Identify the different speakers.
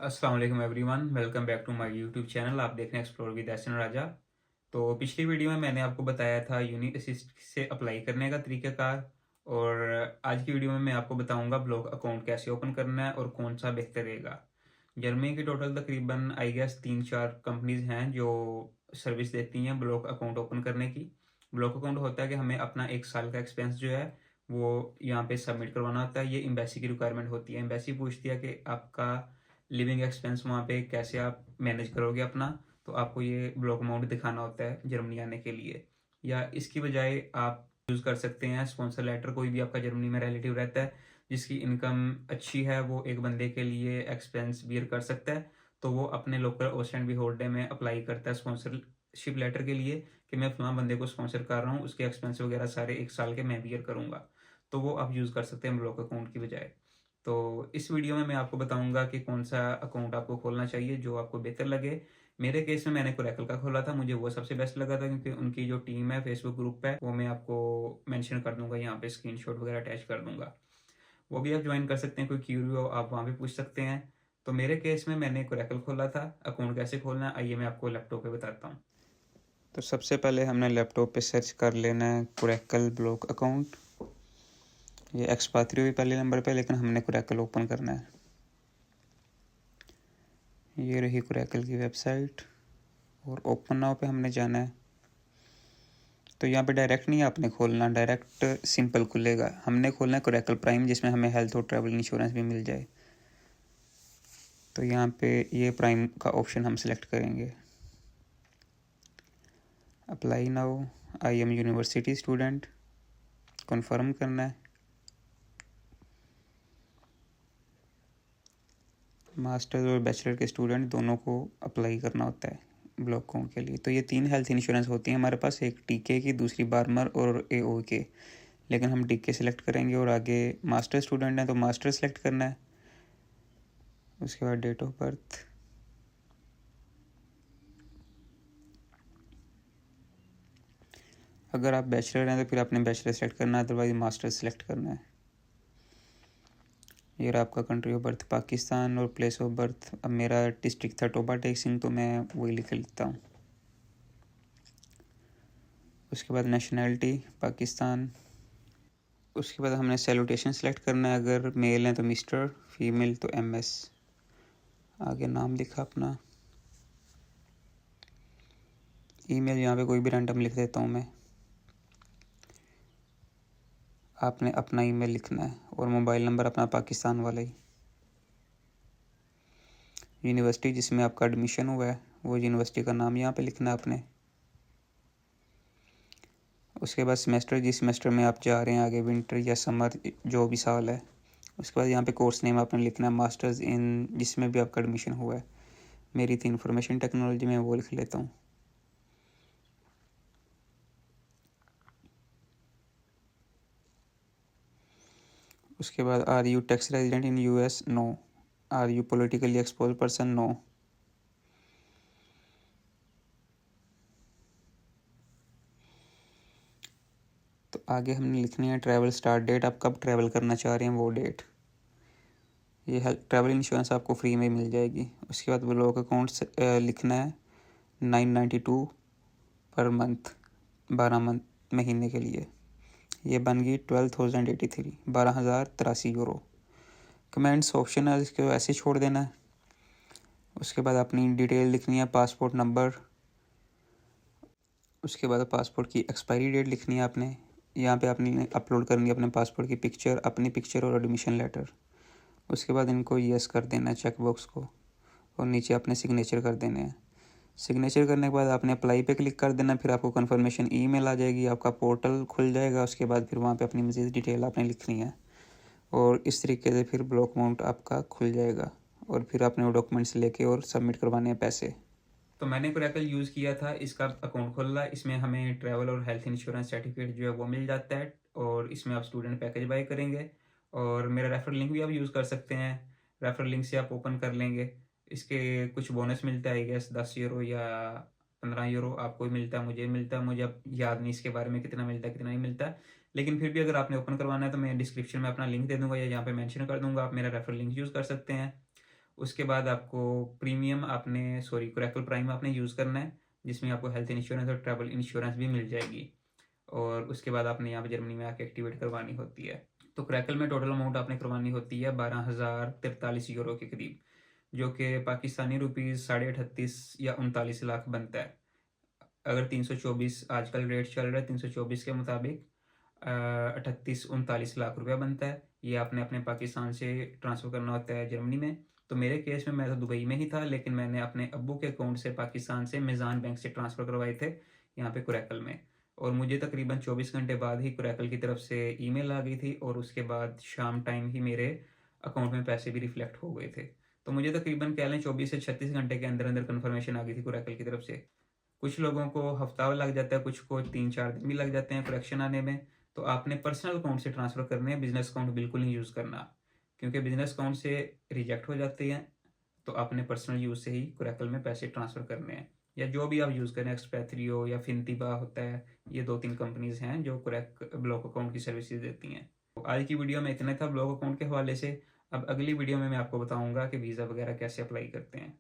Speaker 1: अस्सलाम वालेकुम everyone, welcome back to my YouTube channel. आप देख रहे हैं एक्सप्लोर विद एहसन राजा। तो पिछली वीडियो में मैंने आपको बताया था यूनिक असिस्ट से अप्लाई करने का तरीक़ाकार, और आज की वीडियो में मैं आपको बताऊंगा ब्लॉग अकाउंट कैसे ओपन करना है और कौन सा बेहतर रहेगा। जर्मनी की टोटल तकरीबन आई गेस 3-4 कंपनीज हैं जो सर्विस देती हैं ब्लॉग अकाउंट ओपन करने की। ब्लॉग अकाउंट होता है कि हमें अपना 1 साल का एक्सपेंस जो है वो यहाँ पे सबमिट करवाना होता है। ये एम्बेसी की रिक्वायरमेंट होती है। एम्बेसी पूछती है कि आपका लिविंग एक्सपेंस वहाँ पे कैसे आप मैनेज करोगे अपना, तो आपको ये ब्लॉक अमाउंट दिखाना होता है जर्मनी आने के लिए। या इसकी बजाय आप यूज़ कर सकते हैं स्पॉन्सर लेटर। कोई भी आपका जर्मनी में रिलेटिव रहता है जिसकी इनकम अच्छी है, वो एक बंदे के लिए एक्सपेंस बियर कर सकता है, तो वो अपने लोकल ओस्ट बी होल्डे में अप्लाई करता है स्पॉन्सरशिप लेटर के लिए कि मैं फलां बंदे को स्पॉन्सर कर रहा हूँ, उसके एक्सपेंस वगैरह सारे 1 साल के मैं बियर करूँगा। तो वो आप यूज़ कर सकते हैं ब्लॉक अकाउंट की बजाय। तो इस वीडियो में मैं आपको बताऊंगा कि कौन सा अकाउंट आपको खोलना चाहिए जो आपको बेहतर लगे। मेरे केस में मैंने कोरेकल का खोला था, मुझे वो सबसे बेस्ट लगा था क्योंकि उनकी जो टीम है फेसबुक ग्रुप है वो मैं आपको मेंशन कर दूंगा, यहाँ पे स्क्रीनशॉट वगैरह अटैच कर दूंगा। वो भी आप ज्वाइन कर सकते हैं, कोई क्यूरी हो आप वहाँ पे पूछ सकते हैं। तो मेरे केस में मैंने कोरेकल खोला था। अकाउंट कैसे खोलना है आइए मैं आपको लैपटॉप पे बताता हूँ। तो सबसे पहले हमने लैपटॉप पे सर्च कर लेना है कोरेकल ब्लॉक अकाउंट। ये एक्सपात्री हुई पहले नंबर पे, लेकिन हमने कोरेकल ओपन करना है। ये रही कोरेकल की वेबसाइट और ओपन नाउ पे हमने जाना है। तो यहाँ पे डायरेक्ट नहीं आपने खोलना, डायरेक्ट सिंपल खुलेगा। हमने खोलना है कोरेकल प्राइम जिसमें हमें हेल्थ और ट्रैवल इंश्योरेंस भी मिल जाए। तो यहाँ पे ये प्राइम का ऑप्शन हम सिलेक्ट करेंगे। Apply now, I am university student, confirm करना है। मास्टर्स और बैचलर के स्टूडेंट दोनों को अप्लाई करना होता है ब्लॉक अकाउंट के लिए। तो ये 3 हेल्थ इंश्योरेंस होती हैं हमारे पास, एक टीके की, दूसरी बार्मर और एओ के। लेकिन हम टीके सेलेक्ट करेंगे और आगे मास्टर स्टूडेंट हैं तो मास्टर सेलेक्ट करना है। उसके बाद डेट ऑफ बर्थ, अगर आप बैचलर हैं तो फिर आपने बैचलर सेलेक्ट करना है, अदरवाइज मास्टर सेलेक्ट करना है। ये रहा आपका कंट्री ऑफ बर्थ पाकिस्तान और प्लेस ऑफ बर्थ, अब मेरा डिस्ट्रिक्ट था टोबा टेक सिंह तो मैं वही लिख लेता हूँ। उसके बाद नेशनैलिटी पाकिस्तान। उसके बाद हमने सैल्यूटेशन सेलेक्ट करना है, अगर मेल हैं तो मिस्टर, फीमेल तो एमएस। आगे नाम लिखा अपना। ईमेल यहाँ पे कोई भी रैंडम लिख देता हूँ मैं। आपने अपना ईमेल लिखना है और मोबाइल नंबर अपना पाकिस्तान वाला ही। यूनिवर्सिटी जिसमें आपका एडमिशन हुआ है वो यूनिवर्सिटी का नाम यहाँ पे लिखना है आपने। उसके बाद सेमेस्टर, जिस सेमेस्टर में आप जा रहे हैं आगे, विंटर या समर जो भी साल है। उसके बाद यहाँ पे कोर्स नेम आपने लिखना है, मास्टर्स इन जिसमें भी आपका एडमिशन हुआ है। मेरी थी इंफॉर्मेशन टेक्नोलॉजी में, वो लिख लेता हूँ। उसके बाद are you tax resident in US, no. Are you politically expose person, no. तो आगे हमने लिखनी है ट्रैवल स्टार्ट डेट, आप कब ट्रैवल करना चाह रहे हैं वो डेट। ये हेल्थ ट्रैवल इंश्योरेंस आपको फ्री में मिल जाएगी। उसके बाद ब्लॉक अकाउंट लिखना है 992 पर मंथ, 12 महीने के लिए। ये बन गई 12,083, 12,083 यूरो। कमेंट्स ऑप्शन है, इसको ऐसे छोड़ देना है। उसके बाद अपनी डिटेल लिखनी है, पासपोर्ट नंबर। उसके बाद पासपोर्ट की एक्सपायरी डेट लिखनी है आपने। यहाँ पे आपने अपलोड करनी है अपने पासपोर्ट की पिक्चर, अपनी पिक्चर और एडमिशन लेटर। उसके बाद इनको यस कर देना है चेक बॉक्स को, और नीचे अपने सिग्नेचर कर देने हैं। सिग्नेचर करने के बाद आपने अप्लाई पे क्लिक कर देना, फिर आपको कन्फर्मेशन ईमेल आ जाएगी, आपका पोर्टल खुल जाएगा। उसके बाद फिर वहाँ पे अपनी मज़ीद डिटेल आपने लिखनी है, और इस तरीके से फिर ब्लॉक अमाउंट आपका खुल जाएगा। और फिर आपने वो डॉक्यूमेंट्स लेके और सबमिट करवाने हैं पैसे। तो मैंने कोरेकल यूज़ किया था, इसका अकाउंट खोला। इसमें हमें ट्रैवल और हेल्थ इंश्योरेंस सर्टिफिकेट जो है वो मिल जाता है, और इसमें आप स्टूडेंट पैकेज बाय करेंगे। और मेरा रेफर लिंक भी आप यूज़ कर सकते हैं, रेफर लिंक से आप ओपन कर लेंगे। इसके कुछ बोनस मिलता है, गैस 10 यूरो या 15 यूरो आपको ही मिलता है, मुझे मिलता है। मुझे अब याद नहीं इसके बारे में कितना मिलता है कितना नहीं मिलता है, लेकिन फिर भी अगर आपने ओपन करवाना है तो मैं डिस्क्रिप्शन में अपना लिंक दे दूंगा या यहाँ पे मेंशन कर दूंगा, आप मेरा रेफर लिंक यूज़ कर सकते हैं। उसके बाद आपको कोरैकल प्राइम आपने यूज़ करना है, जिसमें आपको हेल्थ इंश्योरेंस और ट्रैवल इंश्योरेंस भी मिल जाएगी। और उसके बाद आपने यहाँ पे जर्मनी में आके एक्टिवेट करवानी होती है। तो क्रैकल में टोटल अमाउंट आपने करवानी होती है 12,043 यूरो के करीब, जो कि पाकिस्तानी रुपीज़ 38.5 या 39 लाख बनता है। अगर 324 आजकल रेट चल रहा है, 324 के मुताबिक 38-39 लाख रुपया बनता है। ये आपने अपने पाकिस्तान से ट्रांसफ़र करना होता है जर्मनी में। तो मेरे केस में मैं तो दुबई में ही था, लेकिन मैंने अपने अब्बू के अकाउंट से पाकिस्तान से मिज़ान बैंक से ट्रांसफ़र करवाए थे यहाँ पे कुरैकल में। और मुझे तकरीबन 24 घंटे बाद ही कुरैकल की तरफ से ईमेल आ गई थी, और उसके बाद शाम टाइम ही मेरे अकाउंट में पैसे भी रिफ्लेक्ट हो गए थे। तो मुझे तकरीबन कह लें 24 से 36 घंटे के अंदर अंदर कन्फर्मेशन आ गई थी कुरैकल की तरफ से। कुछ लोगों को हफ्ता लग जाता है, कुछ को 3-4 दिन भी लग जाते हैं करेक्शन आने में। तो आपने पर्सनल अकाउंट से ट्रांसफ़र करने हैं, बिजनेस अकाउंट बिल्कुल नहीं यूज़ करना, क्योंकि बिजनेस अकाउंट से रिजेक्ट हो जाते हैं। तो आपने पर्सनल यूज़ से ही कुरैकल में पैसे ट्रांसफ़र करने हैं, या जो भी आप यूज़ करें, एक्सपैथरियो या फिनतिबा होता है, ये 2-3 कंपनीज़ हैं जो कुरैक ब्लॉक अकाउंट की सर्विसेज देती हैं। तो आज की वीडियो में इतना था ब्लॉक अकाउंट के हवाले से। अब अगली वीडियो में मैं आपको बताऊंगा कि वीज़ा वगैरह कैसे अप्लाई करते हैं।